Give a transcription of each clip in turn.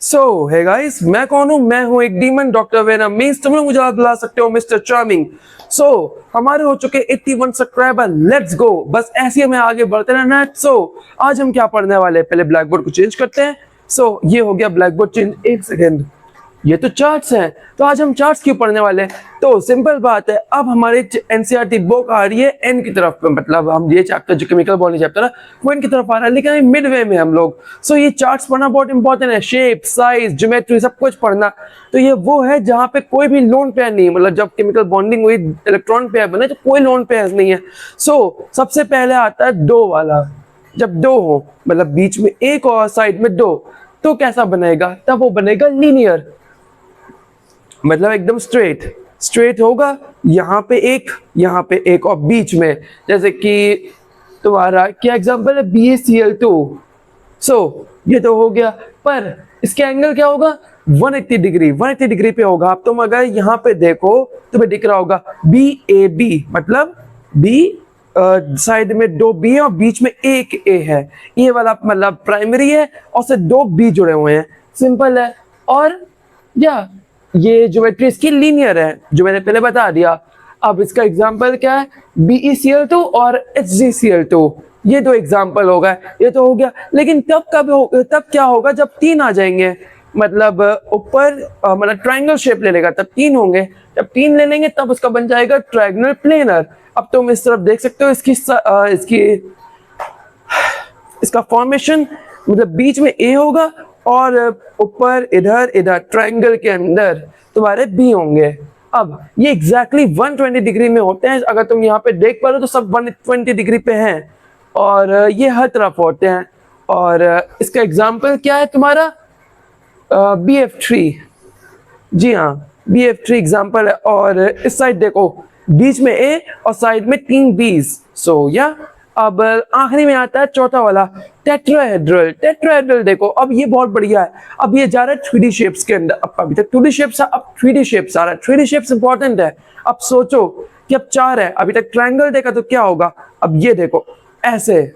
सो hey guys, मैं कौन हूँ? मैं हूँ एक डीमन डॉक्टर वेनम, मींस तुम लोग मुझे याद बुला सकते हो मिस्टर चार्मिंग। सो हमारे हो चुके 81 सब्सक्राइबर, लेट्स गो। बस ऐसे ही हमें आगे बढ़ते रहना है। सो आज हम क्या पढ़ने वाले हैं, पहले ब्लैक बोर्ड को चेंज करते हैं। सो ये हो गया ब्लैक बोर्ड चेंज। एक सेकेंड, ये तो चार्ट्स हैं, तो आज हम चार्ट्स क्यों पढ़ने वाले हैं? तो सिंपल बात है, अब हमारे एनसीईआरटी बुक आ रही है एन की तरफ पे, मतलब हम ये चैप्टर जो केमिकल बॉन्डिंग चैप्टर है वो एन की तरफ आ रहा है, लेकिन अभी मिड वे में हम लोग। सो ये चार्ट्स पढ़ना बहुत इंपॉर्टेंट है, शेप, साइज, ज्योमेट्री सब कुछ पढ़ना। तो ये वो है जहाँ पे कोई भी लोन पेयर नहीं, मतलब जब केमिकल बॉन्डिंग हुई इलेक्ट्रॉन पेयर बने तो कोई लोन पेयर नहीं है। सो सबसे पहले आता है दो वाला। जब दो हो, मतलब बीच में एक और साइड में दो, तो कैसा बनेगा? तब वो बनेगा लीनियर, मतलब एकदम स्ट्रेट होगा। यहाँ पे एक और बीच में, जैसे कि तुम्हारा क्या एग्जांपल है, BaCl2। सो ये तो हो गया, पर इसके एंगल क्या होगा? 180 डिग्री पे होगा। अब तुम अगर यहाँ पे देखो तुम्हें दिख रहा होगा BAB, मतलब B साइड में दो B और बीच में एक A है। ये वाला मतलब प्राइमरी है और से दो B जुड़े हुए हैं, सिंपल है। और या ये ज्योमेट्री इसकी लीनियर है, जो मैंने पहले बता दिया। अब इसका एग्जांपल क्या है? BeCl2 और HgCl2, ये दो एग्जांपल हो गए। ये तो हो गया, लेकिन तब क्या होगा जब तीन आ जाएंगे, मतलब ऊपर मतलब ट्रायंगल शेप ले लेगा, तब तीन होंगे। जब तीन ले लेंगे तब उसका बन जाएगा ट्रायंगल प्लेनर। अब तुम इस तरफ देख सकते हो इसका फॉर्मेशन, मतलब बीच में A होगा और ऊपर इधर ट्रायंगल के अंदर तुम्हारे B होंगे। अब ये एग्जैक्टली 120 डिग्री में होते हैं। अगर तुम यहाँ पे देख पा रहे हो तो सब 120 डिग्री पे हैं, और ये हर तरफ होते हैं। और इसका एग्जाम्पल क्या है तुम्हारा? BF3। जी हाँ, BF3 एग्जाम्पल है। और इस साइड देखो, बीच में A और साइड में तीन B's। सो या अब आखिरी में आता है चौथा वाला, टेट्राहेड्रल। देखो अब ये बहुत बढ़िया है। अब ये जा रहा है 3D शेप्स के अंदर। अब अभी तक 2D शेप्स, अब 3D शेप्स आ रहा है। 3D शेप्स इंपॉर्टेंट है। अब सोचो कि अब चार है, अभी तक ट्रायंगल देखा तो क्या होगा? अब ये देखो ऐसे,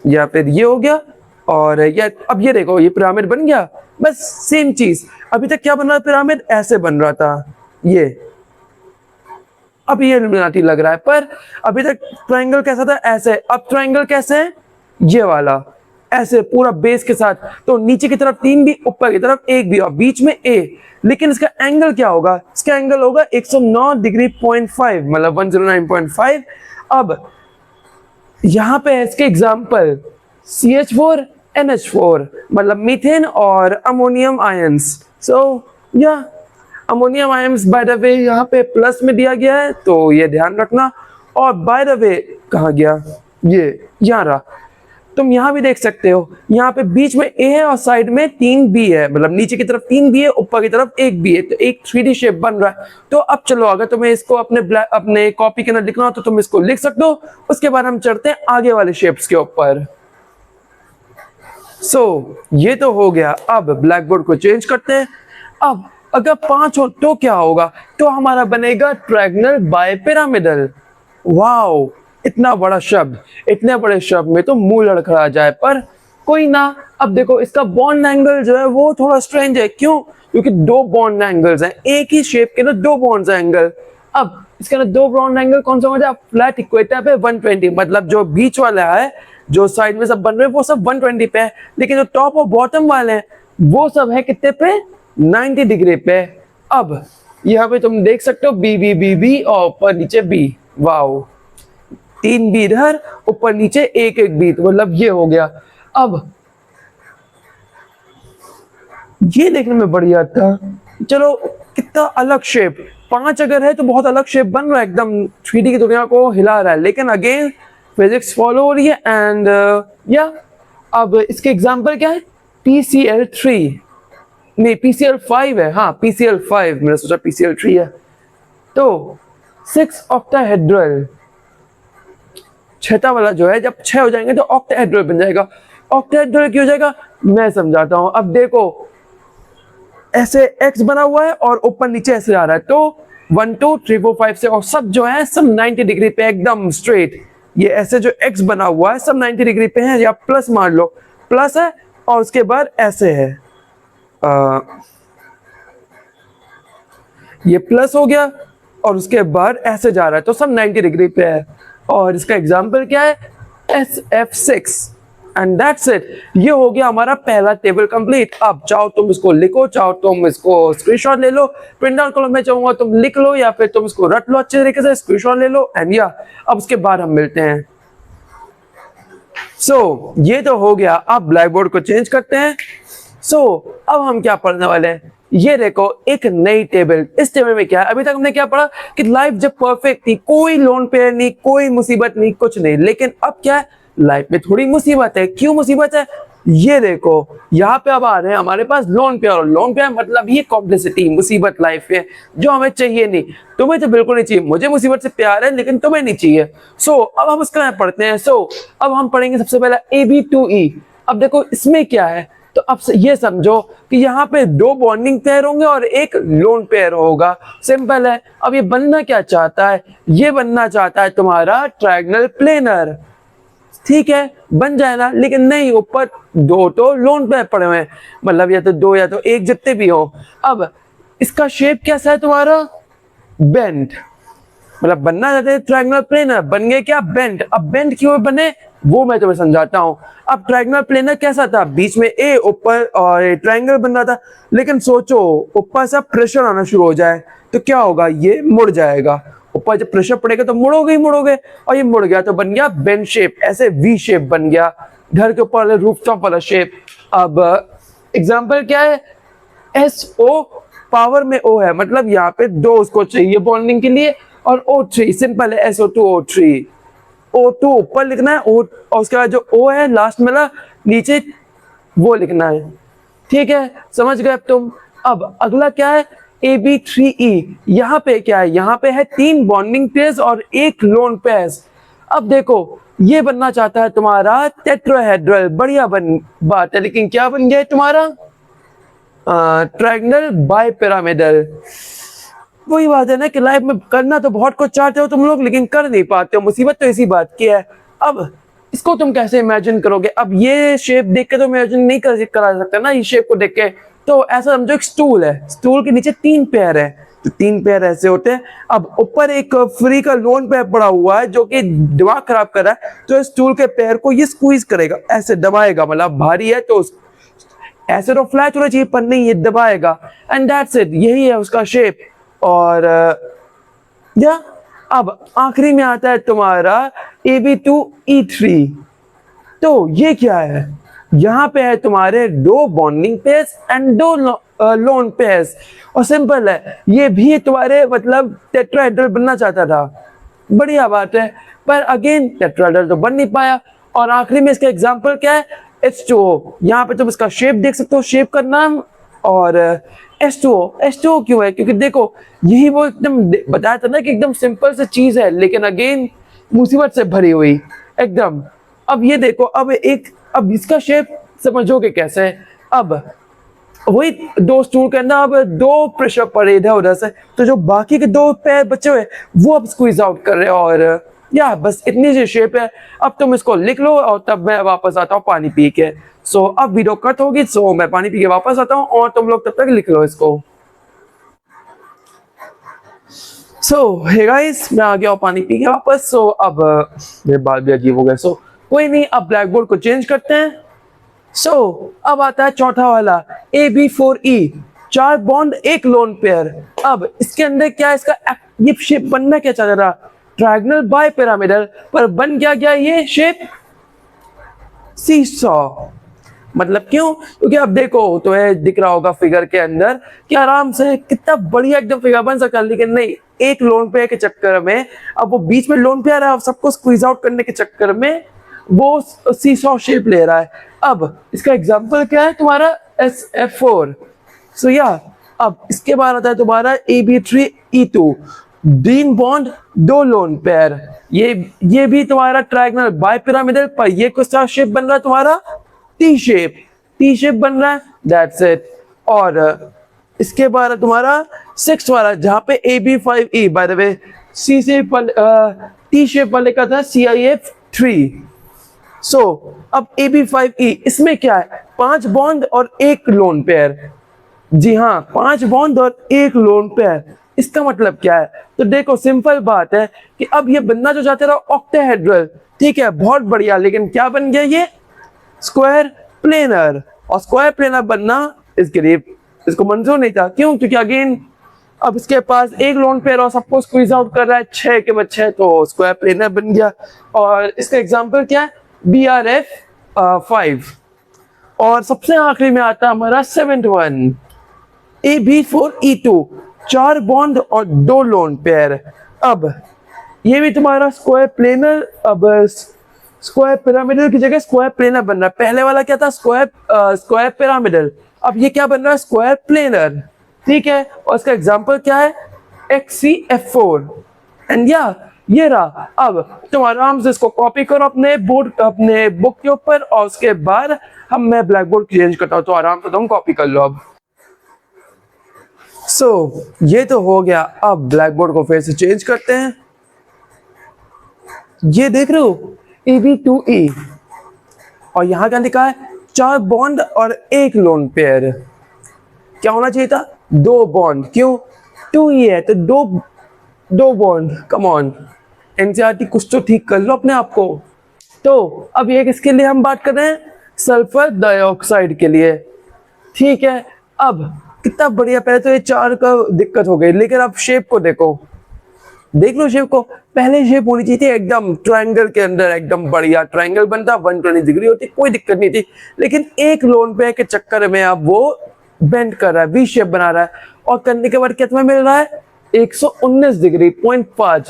या फिर ये हो गया, और या अब ये देखो ये पिरामिड बन गया। बस सेम चीज, अभी तक क्या बन रहा था? पिरामिड ऐसे बन रहा था ये, अब ये इल्यूमिनाटी लग रहा है। पर अभी तक ट्रायंगल कैसा था? ऐसे। अब ट्रायंगल कैसे है? ये वाला ऐसे पूरा बेस के साथ। तो नीचे की तरफ तीन भी, ऊपर की तरफ एक भी, और बीच में A। लेकिन इसका एंगल क्या होगा? इसका एंगल होगा 109 डिग्री 0.5, मतलब 109.5। अब यहां पे है इसके एग्जाम्पल CH4 NH4, मतलब मीथेन और अमोनियम आयंस। सो या ammonium ions by the way यहाँ पे प्लस में दिया गया है, तो ये ध्यान रखना। और बाय द वे कहाँ गया? ये यहाँ रहा। तुम यहाँ भी देख सकते हो, यहाँ पे बीच में A है और साइड में तीन B है, मतलब नीचे की तरफ तीन B है, ऊपर की तरफ एक B है। तो एक 3D शेप बन रहा है। तो अब चलो, अगर तुम्हें इसको अपने कॉपी के अंदर लिखना हो तो तुम इसको लिख सकते हो। उसके बाद हम चढ़ते हैं आगे वाले शेप्स के ऊपर। सो ये तो हो गया। अब ब्लैक बोर्ड को चेंज करते हैं। अब अगर पांच हो तो क्या होगा? तो हमारा बनेगा ट्रायंगल बाइपिरामिडल। वाओ, इतना बड़ा शब्द, इतने बड़े शब्द में तो मुंह लड़खड़ा जाए, पर कोई ना। अब देखो इसका बॉन्ड एंगल जो है वो थोड़ा स्ट्रेंज है। क्यों? क्योंकि दो बॉन्ड एंगल्स हैं, एक ही शेप के ना दो बॉन्ड एंगल। अब इसके अंदर दो बॉन्ड एंगल कौन सा होगा? फ्लैट इक्वेटर पे 120, मतलब जो बीच वाला है, जो साइड में सब बन रहे हैं वो सब 120 पे है, लेकिन जो टॉप और बॉटम वाले हैं वो सब है कितने पे? 90 डिग्री पे। अब यहाँ पे तुम देख सकते हो BB और ऊपर नीचे B। वाओ, तीन B इधर, ऊपर नीचे एक B, तो मतलब ये हो गया। अब ये देखने में बढ़िया था। चलो, कितना अलग शेप, पांच अगर है तो बहुत अलग शेप बन रहा है, एकदम 3D की दुनिया को हिला रहा है। लेकिन अगेन फिजिक्स फॉलो हो रही है। एंड या अब इसके एग्जांपल क्या है? PCl3, नहीं PCl5 है। हाँ PCl5, मैंने सोचा PCl3 है। तो 6 ऑक्टाहेड्रल, छठा वाला जो है, जब 6 हो जाएंगे तो ऑक्टाहेड्रल बन जाएगा। ऑक्टाहेड्रल क्यों हो जाएगा मैं समझाता हूं। अब देखो ऐसे X बना हुआ है और ऊपर नीचे ऐसे आ रहा है, तो 1 2 3 4 5 6 और सब जो है सब 90 डिग्री पे एकदम स्ट्रेट। ये ऐसे जो X बना हुआ है सब 90 डिग्री पे है, या प्लस मान लो, प्लस है और उसके बाद ऐसे है। ये प्लस हो गया और उसके बाद ऐसे जा रहा है तो सब 90 डिग्री पे है। और इसका एग्जाम्पल क्या है, SF6 एंड दैट्स इट। ये हो गया हमारा पहला टेबल कंप्लीट। अब चाहो तुम इसको लिखो, चाहो तुम इसको स्क्रीनशॉट ले लो, प्रिंट आउट करो, मैं चाहूंगा तुम लिख लो या फिर तुम इसको रट लो अच्छे तरीके से, स्क्रीनशॉट ले लो एंड या अब उसके बाद हम मिलते हैं। ये तो हो गया। अब ब्लैक बोर्ड को चेंज करते हैं। अब हम क्या पढ़ने वाले हैं, ये देखो एक नई टेबल। इस टेबल में क्या है, अभी तक हमने क्या पढ़ा कि लाइफ जब परफेक्ट थी, कोई लोन पेयर नहीं, कोई मुसीबत नहीं, कुछ नहीं। लेकिन अब क्या है, लाइफ में थोड़ी मुसीबत है। क्यों मुसीबत है, ये देखो यहाँ पे अब आ रहे हैं हमारे पास लोन पेयर। और लोन पेयर मतलब ये कॉम्प्लेक्सिटी, मुसीबत लाइफ में जो हमें चाहिए नहीं। तुम्हें तो बिल्कुल नहीं चाहिए, मुझे मुसीबत से प्यार है लेकिन तुम्हें नहीं चाहिए। अब हम उसका पढ़ते हैं। अब हम पढ़ेंगे सबसे पहला AB2E। अब देखो इसमें क्या है, तो अब ये समझो कि यहाँ पे दो बॉन्डिंग पेयर होंगे और एक लोन पेयर होगा। सिंपल है। अब ये बनना क्या चाहता है, ये बनना चाहता है तुम्हारा ट्रायंगल प्लेनर। ठीक है, बन जाए ना, लेकिन नहीं, ऊपर दो तो लोन पेयर पड़े हुए हैं, मतलब या तो दो या तो एक, जितने भी हो। अब इसका शेप कैसा है तुम्हारा, बेंट, मतलब बनना चाहते हैं ट्रायंगुलर प्लेनर, बन गए क्या, बेंट। अब बेंट क्यों बने वो मैं तुम्हें समझाता हूं। अब ट्रायंगुलर प्लेनर कैसा था, बीच में ए ऊपर और ट्रायंगल बन रहा था। लेकिन सोचो ऊपर से प्रेशर आना शुरू हो जाए तो क्या होगा, ये मुड़ जाएगा। ऊपर जब प्रेशर पड़ेगा तो मुड़ोगे ही मुड़ोगे, और ये मुड़ गया तो बन गया बेंट शेप, ऐसे वी शेप बन गया, घर के ऊपर वाले रूफटॉप वाला शेप। अब एग्जांपल क्या है, SO पावर में O है, मतलब यहाँ पे दो उसको चाहिए बॉन्डिंग के लिए, और O3 सिंपल है, SO2O3। O2 ऊपर लिखना है, O और उसके बाद जो O है लास्ट में ना नीचे वो लिखना है। ठीक है, समझ गए अब तुम। अब अगला क्या है, AB3E। यहाँ पे क्या है, यहाँ पे है 3 बॉन्डिंग पेयर्स और 1 लोन पेयर्स। अब देखो ये बनना चाहता है तुम्हारा टेट्राहेड्रल, बढ़िया बात है, लेकिन क्या बन गया है तुम्हारा ट्रायंगल बाइपिरामिडल। वही बात है ना कि लाइफ में करना तो बहुत कुछ चाहते हो तुम लोग, लेकिन कर नहीं पाते हो। मुसीबत तो इसी बात की है। अब इसको तुम कैसे इमेजिन करोगे, अब ये शेप देख के तो इमेजिन नहीं करा सकता ना, इस शेप को देख के। तो ऐसा समझो एक स्टूल है, स्टूल के नीचे 3 पेयर है, तो 3 पेयर ऐसे होते हैं। अब ऊपर एक फ्री का लोन पेयर पड़ा हुआ है जो कि दिमाग खराब कर रहा है, तो स्टूल के पेयर को ये स्क्वीज करेगा, ऐसे दबाएगा, मतलब भारी है तो ऐसे तो फ्लैट होना चाहिए पर नहीं, ये दबाएगा, एंड दैट्स इट, यही है उसका शेप। और या अब आखिरी में आता है तुम्हारा AB2E3। तो ये क्या है, यहाँ पे है तुम्हारे 2 bonding pairs and 2 lone pairs, और सिंपल है, ये भी तुम्हारे मतलब टेट्राहेड्रल बनना चाहता था। बढ़िया बात है, पर अगेन टेट्राहेड्रल तो बन नहीं पाया। और आखिरी में इसका एग्जांपल क्या है, H2O। यहाँ पे तुम इसका शेप देख सकते हो, शेप का नाम। और H2O क्यों है, क्योंकि देखो यही वो एकदम बताया था ना कि एकदम सिंपल सी चीज है, लेकिन अगेन मुसीबत से भरी हुई एकदम। अब ये देखो, अब इसका शेप समझोगे कैसे। अब वही 2 स्टूल के अंदर अब 2 प्रेशर पड़े इधर उधर से, तो जो बाकी के 2 पैर बचे हुए वो अब स्क्वीज आउट कर रहे हैं। और या बस इतनी सी शेप है। अब तुम इसको लिख लो और तब मैं वापस आता हूँ पानी पी के। अब वीडियो कट होगी, मैं पानी पी के वापस आता हूँ और तुम लोग तब तक लिख लो इसको। हे गाइस, मैं आ गया हूँ पानी पी के वापस। अब मेरे बाल भी अजीब हो गए। कोई नहीं, अब ब्लैक बोर्ड को चेंज करते हैं। अब आता है चौथा वाला AB4E, 4 बॉन्ड 1 लोन पेयर। अब इसके अंदर क्या है, इसका ये शेप बनना क्या चाह रहा, ट्रायंगल बाइपिरामिडल, पर बन गया ये शेप सीसॉ। मतलब क्यों, क्योंकि अब देखो तो दिख रहा होगा फिगर के अंदर कि आराम से कितना बढ़िया एकदम फिगर बन सकता है, लेकिन नहीं, एक लोन पेयर के चक्कर में अब वो बीच में लोन पेयर है, सबको स्क्वीज आउट करने के चक्कर में वो सीसॉ शेप ले रहा है। अब इसका एग्जांपल क्या है तुम्हारा SF4। अब इसके बाद आता है तुम्हारा AB3E2, 3 बॉन्ड 2 लोन पेयर। ये भी तुम्हारा ट्रायंगल बाइपिरामिडल, पर ये कुछ शेप बन रहा है तुम्हारा टी शेप बन रहा है, दैट्स इट। और इसके बाद तुम्हारा 6 वाला जहां पे AB5E, बाय द वे सी से टी शेप वाले का था CIF3। अब AB5E इसमें क्या है, 5 बॉन्ड और 1 लोन पेयर। जी हाँ, 5 बॉन्ड और 1 लोन पेयर। इसका मतलब क्या है? तो देखो सिंपल बात है कि अब ये बनना जो चाहते रहो ऑक्टाहेड्रल, ठीक है, बहुत बढ़िया, लेकिन क्या बन गया ये? Square planar. और स्क्वायर प्लेनर बनना इसके लिए इसको मंजूर नहीं था। क्यों? क्योंकि अगेन अब इसके पास एक लोन पेयर और सबको स्क्वीज आउट कर रहा है 6 के बाद 6, तो स्क्वायर प्लेनर बन गया। और इसका एग्जांपल क्या है? BRF 5। और सबसे आखिरी में आता है हमारा 7th वन, AB4E2, 4 बॉन्ड और 2 लोन पेयर। अब ये भी तुम्हारा स्क्वायर प्लेनर, अब स्क्वायर पिरामिडल की जगह स्क्वायर प्लेनर बन रहा है। पहले वाला क्या था? Square pyramidal. अब ये क्या बन रहा है? स्क्वायर प्लेनर, ठीक है। और इसका एग्जांपल क्या है? XCF4। एंड या ये रहा। अब तुम आराम से इसको कॉपी करो अपने बुक के ऊपर, और उसके बाद मैं ब्लैक बोर्ड चेंज करता हूँ, तो आराम से तुम कॉपी कर लो। अब ये तो हो गया। अब ब्लैक बोर्ड को फिर से चेंज करते हैं। ये देख रहे हो AB2E, और यहां क्या लिखा है? 4 बॉन्ड और 1 लोन पेयर। क्या होना चाहिए था? 2 बॉन्ड। क्यों? 2E है तो दो बॉन्ड। कम ऑन एनसीईआरटी, कुछ तो ठीक कर लो अपने आप को। तो अब ये किसके लिए हम बात कर रहे हैं? सल्फर डाइऑक्साइड के लिए, ठीक है। अब कितना बढ़िया, पहले तो ये 4 का दिक्कत हो गई, लेकिन अब शेप को देखो, देख लो शेप को। पहले शेप होनी चाहिए थी एकदम ट्रायंगल के अंदर, एकदम बढ़िया ट्रायंगल बनता, 120 डिग्री होती, कोई दिक्कत नहीं थी। लेकिन एक लोन पे के चक्कर में अब वो बेंड कर रहा है, वी शेप बना रहा है, और करने के बाद कितना मिल रहा है? 119 डिग्री 0.5।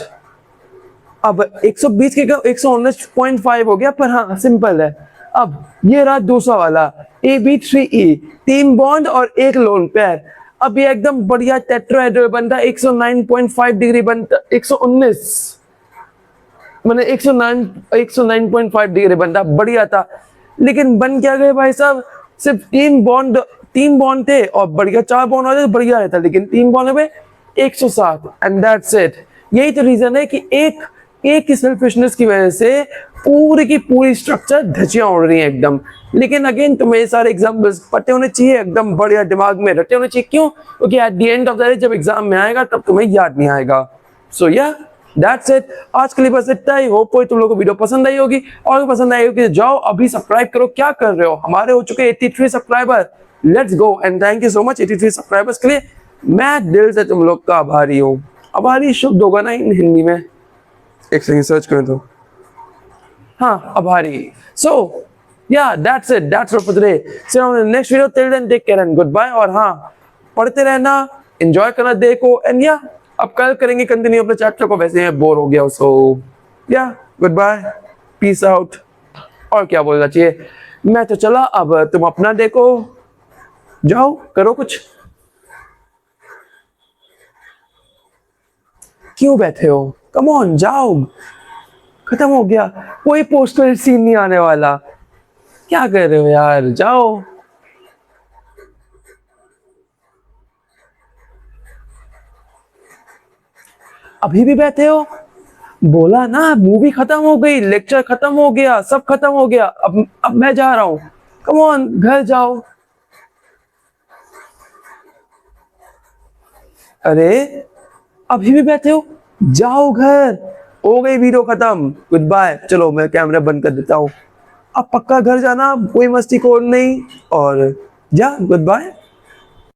अब 120 के 119.5 हो गया, पर हाँ सिंपल है। अब ये रहा दूसरा वाला AB3E, 3 बॉन्ड और 1 लोन पेयर। अब ये एकदम बढ़िया टेट्राहेड्रल बनता, 109.5 डिग्री बनता, 119 मैंने 109.5 डिग्री बनता, बढ़िया था। लेकिन बन क्या गए भाई साहब? सिर्फ 3 बॉन्ड थे, और बढ़िया 4 बॉन्ड होते तो बढ़िया रहता, लेकिन 3 बॉन्ड में 107, एंड दैट्स इट। यही तो रीजन है कि एक की सेल्फिशनेस की वजह से पूरी की पूरी स्ट्रक्चर धज्जियां उड़ रही हैं एकदम। लेकिन अगेन तुम्हें ये सारे एग्जाम्पल्स पते होने चाहिए, एकदम बढ़िया दिमाग में रटे होने चाहिए। क्यों? क्योंकि at the end of the day जब एग्जाम में आएगा तब तुम्हें याद नहीं आएगा। सो या दैट्स इट, आज के लिए बस इतना ही। होप तुम लोगों को वीडियो पसंद आई होगी, और पसंद आई होगी तो जाओ अभी सब्सक्राइब करो। क्या कर रहे हो? हमारे हो चुके 83 subscriber. Let's go, and thank you so much 83 subscribers के लिए। मैं दिल से तुम लोग का आभारी हूँ। आभारी शुद्ध होगा ना इन हिंदी में? एक सेकंड सर्च करें तो, हाँ, आभारी। So yeah that's it, that's all for today. See you in the next video, till then take care and good bye. और हाँ, पढ़ते रहना, एंजॉय करना डे को, एंड या अब कल करेंगे कंटिन्यू अपने चैप्टर को, वैसे मैं बोर हो गया। सो या गुड बाय, पीस आउट। और क्या बोलना चाहिए, मैं तो चला, अब तुम अपना देखो, जाओ करो कुछ। क्यों बैठे हो? कम ऑन, जाओ, खत्म हो गया, कोई पोस्टर सीन नहीं आने वाला। क्या कर रहे हो यार, जाओ। अभी भी बैठे हो? बोला ना, मूवी खत्म हो गई, लेक्चर खत्म हो गया, सब खत्म हो गया, अब मैं जा रहा हूं। कम ऑन, घर जाओ। अरे अभी भी बैठे हो? जाओ घर, हो गई वीडियो खत्म, गुड बाय। चलो मैं कैमरा बंद कर देता हूँ। अब पक्का घर जाना, कोई मस्ती खोर नहीं, और जा, गुड बाय।